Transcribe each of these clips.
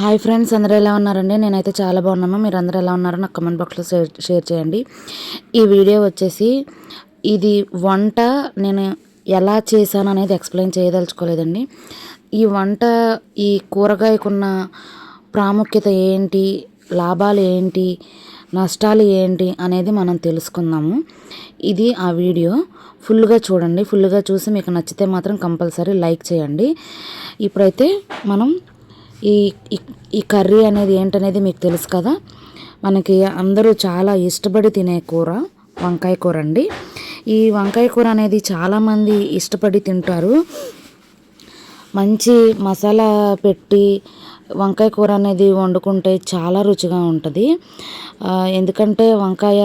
Hi friends, అందరూ ఎలా ఉన్నారండి? నేనైతే చాలా బాగున్నాను. మీరు అందరూ ఎలా ఉన్నారో నాకు కమెంట్ బాక్స్లో షేర్ చేయండి. ఈ వీడియో వచ్చేసి ఇది వంట నేను ఎలా చేశాను అనేది ఎక్స్ప్లెయిన్ చేయదలుచుకోలేదండి. ఈ వంట ఈ కూరగాయకున్న ప్రాముఖ్యత ఏంటి, లాభాలు ఏంటి, నష్టాలు ఏంటి అనేది మనం తెలుసుకుందాము. ఇది ఆ వీడియో ఫుల్గా చూడండి. ఫుల్గా చూసి మీకు నచ్చితే మాత్రం కంపల్సరీ లైక్ చేయండి. ఇప్పుడైతే మనం ఈ ఈ కర్రీ అనేది ఏంటనేది మీకు తెలుసు కదా. మనకి అందరూ చాలా ఇష్టపడి తినే కూర వంకాయ కూర అండి. ఈ వంకాయ కూర అనేది చాలామంది ఇష్టపడి తింటారు. మంచి మసాలా పెట్టి వంకాయ కూర అనేది వండుకుంటే చాలా రుచిగా ఉంటుంది. ఎందుకంటే వంకాయ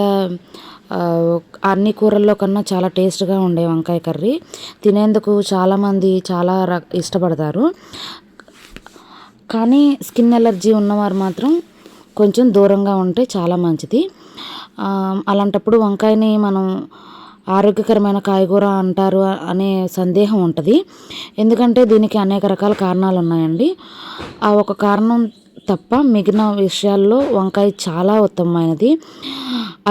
అన్ని కూరల్లో కన్నా చాలా టేస్ట్గా ఉండే వంకాయ కర్రీ తినేందుకు చాలామంది చాలా ఇష్టపడతారు. కానీ స్కిన్ ఎలర్జీ ఉన్నవారు మాత్రం కొంచెం దూరంగా ఉంటే చాలా మంచిది. అలాంటప్పుడు వంకాయని మనం ఆరోగ్యకరమైన కాయగూర అంటారు అనే సందేహం ఉంటుంది. ఎందుకంటే దీనికి అనేక రకాల కారణాలు ఉన్నాయండి. ఆ ఒక కారణం తప్ప మిగిలిన విషయాల్లో వంకాయ చాలా ఉత్తమమైనది.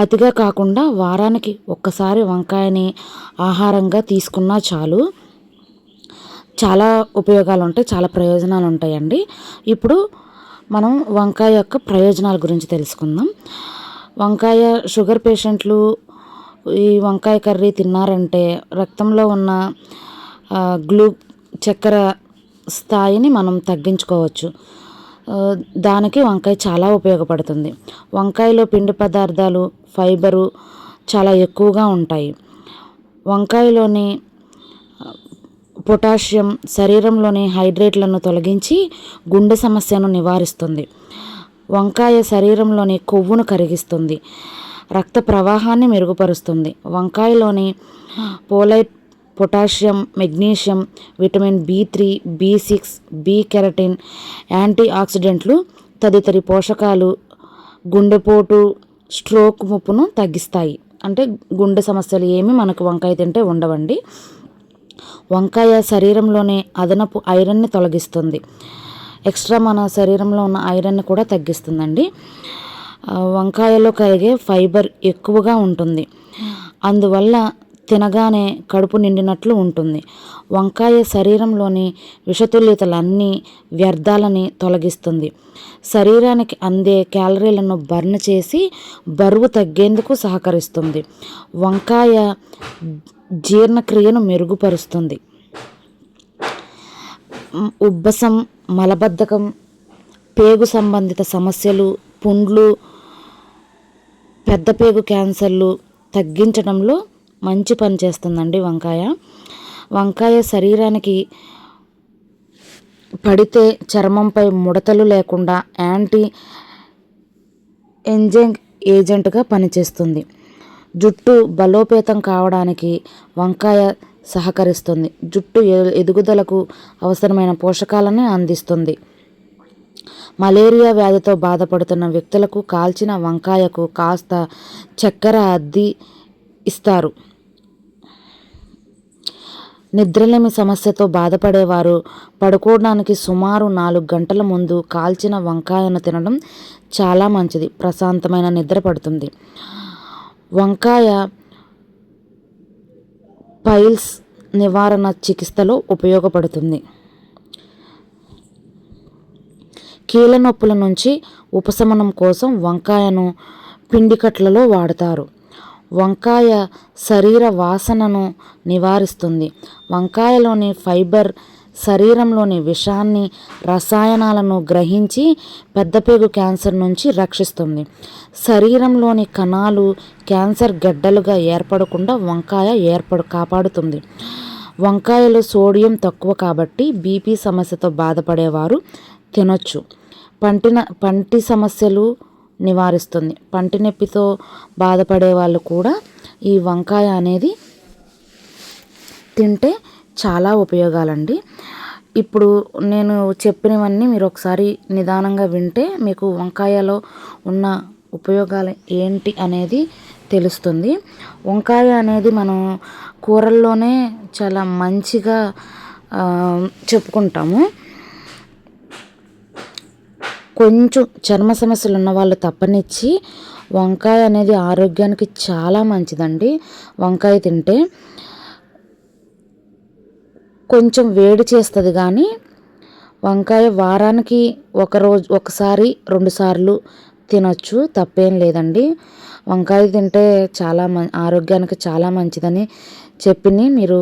అతిగా కాకుండా వారానికి ఒక్కసారి వంకాయని ఆహారంగా తీసుకున్నా చాలు. చాలా ఉపయోగాలు ఉంటాయి, చాలా ప్రయోజనాలు ఉంటాయండి. ఇప్పుడు మనం వంకాయ యొక్క ప్రయోజనాల గురించి తెలుసుకుందాం. వంకాయ షుగర్ పేషెంట్లు ఈ వంకాయ కర్రీ తిన్నారంటే రక్తంలో ఉన్న చక్కెర స్థాయిని మనం తగ్గించుకోవచ్చు. దానికి వంకాయ చాలా ఉపయోగపడుతుంది. వంకాయలో పిండి పదార్థాలు, ఫైబరు చాలా ఎక్కువగా ఉంటాయి. వంకాయలోని పొటాషియం శరీరంలోని హైడ్రేట్లను తొలగించి గుండె సమస్యను నివారిస్తుంది. వంకాయ శరీరంలోని కొవ్వును కరిగిస్తుంది, రక్త ప్రవాహాన్ని మెరుగుపరుస్తుంది. వంకాయలోని folate, potassium, magnesium, vitamin B3, B6, B carotene, యాంటీ ఆక్సిడెంట్లు తదితర పోషకాలు గుండెపోటు, స్ట్రోక్ ముప్పును తగ్గిస్తాయి. అంటే గుండె సమస్యలు ఏమి మనకు వంకాయ తింటే ఉండవండి. వంకాయ శరీరంలోనే అదనపు ఐరన్ని తొలగిస్తుంది. ఎక్స్ట్రా మన శరీరంలో ఉన్న ఐరన్ని కూడా తగ్గిస్తుందండి. వంకాయలో కలిగే ఫైబర్ ఎక్కువగా ఉంటుంది. అందువల్ల తినగానే కడుపు నిండినట్లు ఉంటుంది. వంకాయ శరీరంలోని విషతుల్యతలన్నీ వ్యర్థాలని తొలగిస్తుంది. శరీరానికి అందే క్యాలరీలను బర్న్ చేసి బరువు తగ్గేందుకు సహకరిస్తుంది. వంకాయ జీర్ణక్రియను మెరుగుపరుస్తుంది. ఉబ్బసం, మలబద్ధకం, పేగు సంబంధిత సమస్యలు, పుండ్లు, పెద్ద పేగు క్యాన్సర్లు తగ్గించడంలో మంచి పని చేస్తుందండి వంకాయ. వంకాయ శరీరానికి పడితే చర్మంపై ముడతలు లేకుండా యాంటీ ఏజింగ్ ఏజెంట్గా పనిచేస్తుంది. జుట్టు బలోపేతం కావడానికి వంకాయ సహకరిస్తుంది. జుట్టు ఎదుగుదలకు అవసరమైన పోషకాలను అందిస్తుంది. మలేరియా వ్యాధితో బాధపడుతున్న వ్యక్తులకు కాల్చిన వంకాయకు కాస్త చక్కెర అద్ది ఇస్తారు. నిద్రలేమి సమస్యతో బాధపడేవారు పడుకోవడానికి సుమారు 4 గంటల ముందు కాల్చిన వంకాయను తినడం చాలా మంచిది. ప్రశాంతమైన నిద్ర పడుతుంది. వంకాయ పైల్స్ నివారణ చికిత్సలో ఉపయోగపడుతుంది. కీళ్ళ నొప్పుల నుంచి ఉపశమనం కోసం వంకాయను పిండికట్లలో వాడతారు. వంకాయ శరీర వాసనను నివారిస్తుంది. వంకాయలోని ఫైబర్ శరీరంలోని విషాన్ని, రసాయనాలను గ్రహించి పెద్దపేగు క్యాన్సర్ నుంచి రక్షిస్తుంది. శరీరంలోని కణాలు క్యాన్సర్ గడ్డలుగా ఏర్పడకుండా వంకాయ కాపాడుతుంది. వంకాయలో సోడియం తక్కువ కాబట్టి బీపీ సమస్యతో బాధపడేవారు తినొచ్చు. పంటి సమస్యలు నివారిస్తుంది. పంటి నొప్పితో బాధపడే వాళ్ళు కూడా ఈ వంకాయ అనేది తింటే చాలా ఉపయోగాలండి. ఇప్పుడు నేను చెప్పినవన్నీ మీరు ఒకసారి నిదానంగా వింటే మీకు వంకాయలో ఉన్న ఉపయోగాలు ఏంటి అనేది తెలుస్తుంది. వంకాయ అనేది మనం కూరల్లోనే చాలా మంచిగా చెప్పుకుంటాము. కొంచెం చర్మ సమస్యలు ఉన్న వాళ్ళు తప్పనిచ్చి వంకాయ అనేది ఆరోగ్యానికి చాలా మంచిదండి. వంకాయ తింటే కొంచెం వేడి చేస్తుంది, కానీ వంకాయ వారానికి ఒకసారి 2 సార్లు తినొచ్చు, తప్పేం లేదండి. వంకాయ తింటే చాలా ఆరోగ్యానికి చాలా మంచిదని మీరు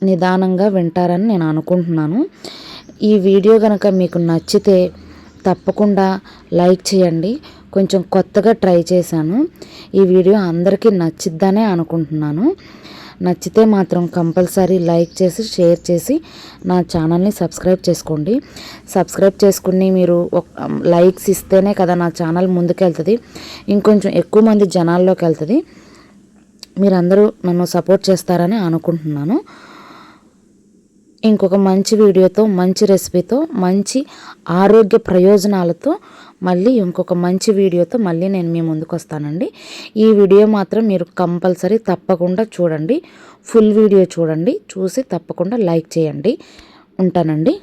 నిదానంగా వింటారని నేను అనుకుంటున్నాను. ఈ వీడియో కనుక మీకు నచ్చితే తప్పకుండా లైక్ చేయండి. కొంచెం కొత్తగా ట్రై చేశాను. ఈ వీడియో అందరికీ నచ్చిద్దనే అనుకుంటున్నాను. నచ్చితే మాత్రం కంపల్సరీ లైక్ చేసి షేర్ చేసి నా ఛానల్ని సబ్స్క్రైబ్ చేసుకోండి. సబ్స్క్రైబ్ చేసుకుని మీరు లైక్స్ ఇస్తేనే కదా నా ఛానల్ ముందుకెళ్తుంది, ఇంకొంచెం ఎక్కువ మంది జనాల్లోకి వెళ్తుంది. మీరందరూ నన్ను సపోర్ట్ చేస్తారని అనుకుంటున్నాను. ఇంకొక మంచి వీడియోతో, మంచి రెసిపీతో, మంచి ఆరోగ్య ప్రయోజనాలతో మళ్ళీ ఇంకొక మంచి వీడియోతో మళ్ళీ నేను మీ ముందుకు వస్తానండి. ఈ వీడియో మాత్రం మీరు కంపల్సరీ తప్పకుండా చూడండి. ఫుల్ వీడియో చూడండి. చూసి తప్పకుండా లైక్ చేయండి. ఉంటానండి.